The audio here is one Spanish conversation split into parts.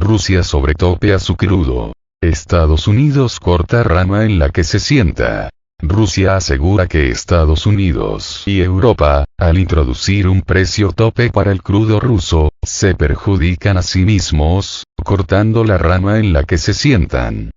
Rusia sobre tope a su crudo. Estados Unidos corta rama en la que se sienta. Rusia asegura que Estados Unidos y Europa, al introducir un precio tope para el crudo ruso, se perjudican a sí mismos, cortando la rama en la que se sientan.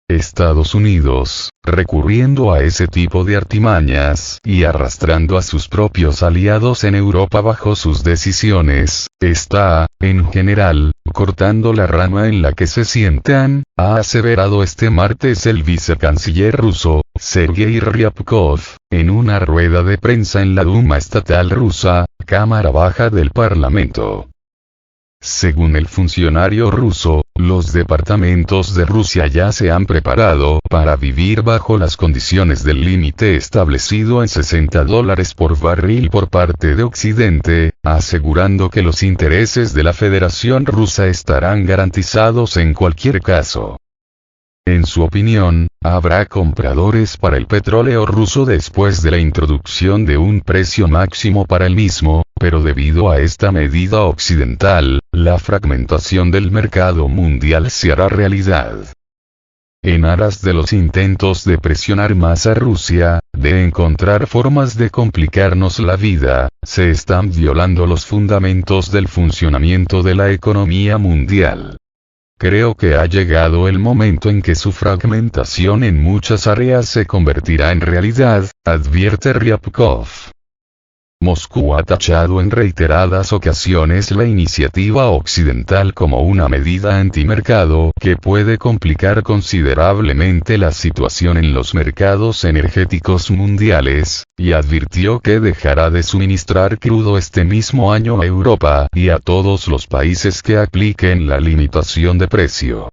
Estados Unidos, recurriendo a ese tipo de artimañas y arrastrando a sus propios aliados en Europa bajo sus decisiones, está, en general, cortando la rama en la que se sientan, ha aseverado este martes el vicecanciller ruso, Sergei Ryabkov, en una rueda de prensa en la Duma estatal rusa, Cámara Baja del Parlamento. Según el funcionario ruso, los departamentos de Rusia ya se han preparado para vivir bajo las condiciones del límite establecido en $60 por barril por parte de Occidente, asegurando que los intereses de la Federación Rusa estarán garantizados en cualquier caso. En su opinión, habrá compradores para el petróleo ruso después de la introducción de un precio máximo para el mismo, pero debido a esta medida occidental, la fragmentación del mercado mundial se hará realidad. En aras de los intentos de presionar más a Rusia, de encontrar formas de complicarnos la vida, se están violando los fundamentos del funcionamiento de la economía mundial. Creo que ha llegado el momento en que su fragmentación en muchas áreas se convertirá en realidad, advierte Ryabkov. Moscú ha tachado en reiteradas ocasiones la iniciativa occidental como una medida antimercado que puede complicar considerablemente la situación en los mercados energéticos mundiales, y advirtió que dejará de suministrar crudo este mismo año a Europa y a todos los países que apliquen la limitación de precio.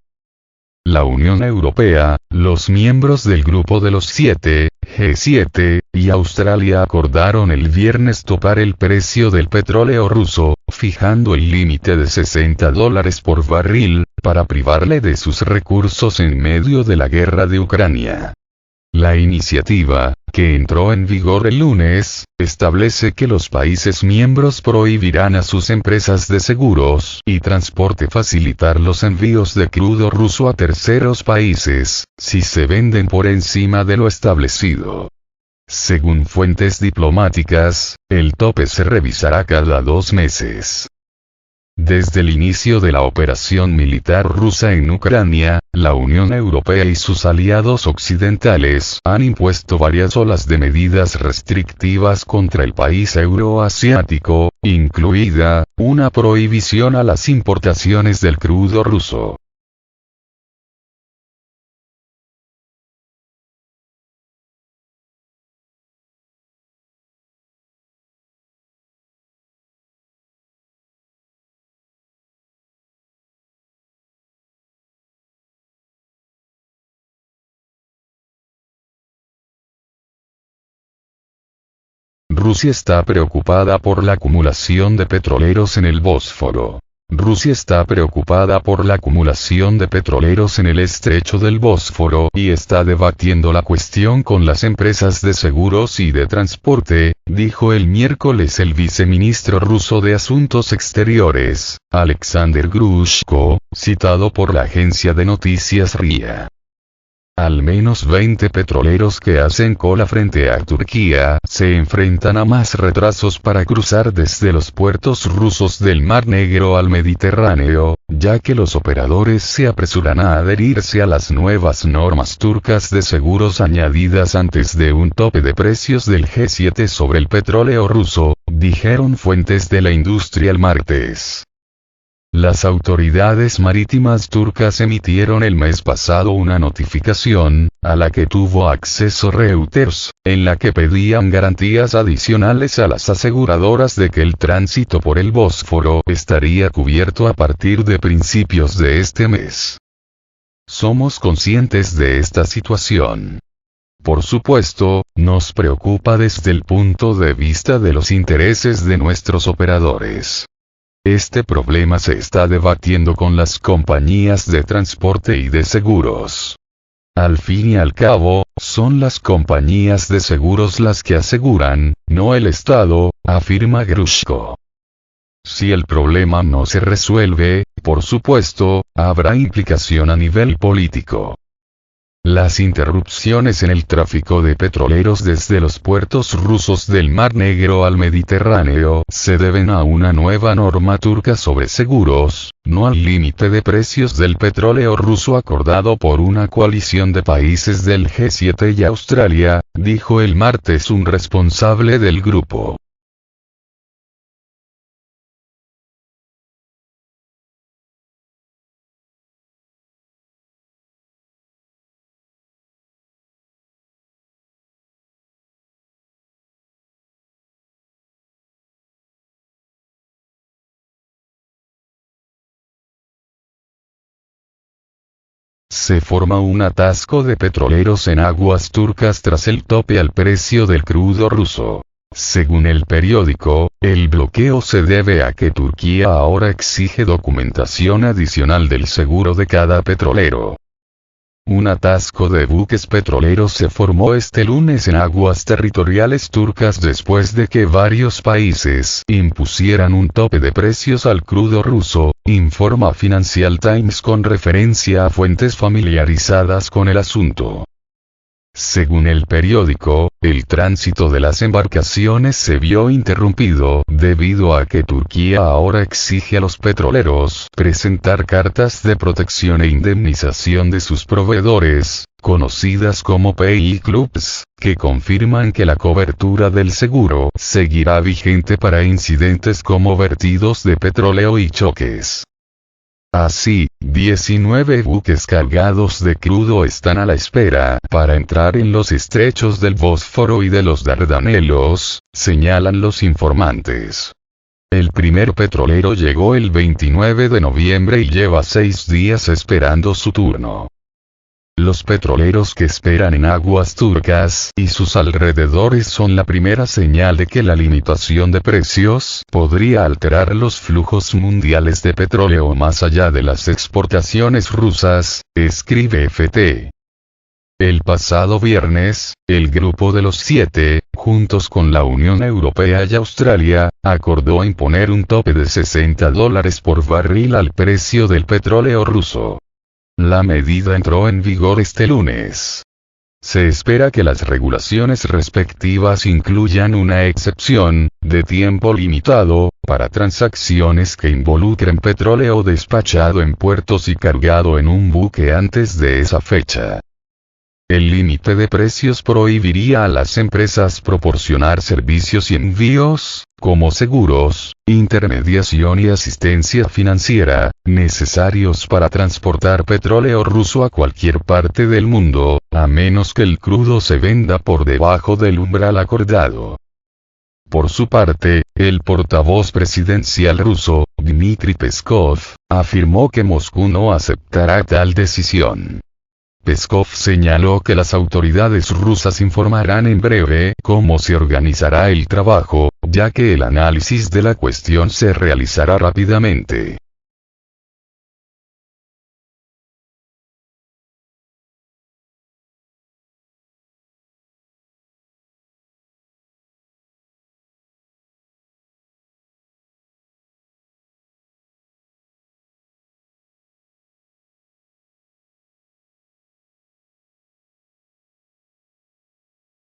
La Unión Europea, los miembros del Grupo de los 7, G7, y Australia acordaron el viernes topar el precio del petróleo ruso, fijando el límite de $60 por barril, para privarle de sus recursos en medio de la guerra de Ucrania. La iniciativa, que entró en vigor el lunes, establece que los países miembros prohibirán a sus empresas de seguros y transporte facilitar los envíos de crudo ruso a terceros países, si se venden por encima de lo establecido. Según fuentes diplomáticas, el tope se revisará cada 2 meses. Desde el inicio de la operación militar rusa en Ucrania, la Unión Europea y sus aliados occidentales han impuesto varias olas de medidas restrictivas contra el país euroasiático, incluida una prohibición a las importaciones del crudo ruso. Rusia está preocupada por la acumulación de petroleros en el Bósforo. Rusia está preocupada por la acumulación de petroleros en el estrecho del Bósforo y está debatiendo la cuestión con las empresas de seguros y de transporte, dijo el miércoles el viceministro ruso de Asuntos Exteriores, Alexander Grushko, citado por la agencia de noticias RIA. Al menos 20 petroleros que hacen cola frente a Turquía se enfrentan a más retrasos para cruzar desde los puertos rusos del Mar Negro al Mediterráneo, ya que los operadores se apresuran a adherirse a las nuevas normas turcas de seguros añadidas antes de un tope de precios del G7 sobre el petróleo ruso, dijeron fuentes de la industria el martes. Las autoridades marítimas turcas emitieron el mes pasado una notificación, a la que tuvo acceso Reuters, en la que pedían garantías adicionales a las aseguradoras de que el tránsito por el Bósforo estaría cubierto a partir de principios de este mes. Somos conscientes de esta situación. Por supuesto, nos preocupa desde el punto de vista de los intereses de nuestros operadores. Este problema se está debatiendo con las compañías de transporte y de seguros. Al fin y al cabo, son las compañías de seguros las que aseguran, no el Estado, afirma Grushko. Si el problema no se resuelve, por supuesto, habrá implicación a nivel político. Las interrupciones en el tráfico de petroleros desde los puertos rusos del Mar Negro al Mediterráneo se deben a una nueva norma turca sobre seguros, no al límite de precios del petróleo ruso acordado por una coalición de países del G7 y Australia, dijo el martes un responsable del grupo. Se forma un atasco de petroleros en aguas turcas tras el tope al precio del crudo ruso. Según el periódico, el bloqueo se debe a que Turquía ahora exige documentación adicional del seguro de cada petrolero. Un atasco de buques petroleros se formó este lunes en aguas territoriales turcas después de que varios países impusieran un tope de precios al crudo ruso, informa Financial Times con referencia a fuentes familiarizadas con el asunto. Según el periódico, el tránsito de las embarcaciones se vio interrumpido debido a que Turquía ahora exige a los petroleros presentar cartas de protección e indemnización de sus proveedores, conocidas como PI Clubs, que confirman que la cobertura del seguro seguirá vigente para incidentes como vertidos de petróleo y choques. Así, 19 buques cargados de crudo están a la espera para entrar en los estrechos del Bósforo y de los Dardanelos, señalan los informantes. El primer petrolero llegó el 29 de noviembre y lleva 6 días esperando su turno. Los petroleros que esperan en aguas turcas y sus alrededores son la primera señal de que la limitación de precios podría alterar los flujos mundiales de petróleo más allá de las exportaciones rusas, escribe FT. El pasado viernes, el Grupo de los 7, juntos con la Unión Europea y Australia, acordó imponer un tope de $60 por barril al precio del petróleo ruso. La medida entró en vigor este lunes. Se espera que las regulaciones respectivas incluyan una excepción, de tiempo limitado, para transacciones que involucren petróleo despachado en puertos y cargado en un buque antes de esa fecha. El límite de precios prohibiría a las empresas proporcionar servicios y envíos, como seguros, intermediación y asistencia financiera, necesarios para transportar petróleo ruso a cualquier parte del mundo, a menos que el crudo se venda por debajo del umbral acordado. Por su parte, el portavoz presidencial ruso, Dmitry Peskov, afirmó que Moscú no aceptará tal decisión. Peskov señaló que las autoridades rusas informarán en breve cómo se organizará el trabajo, ya que el análisis de la cuestión se realizará rápidamente.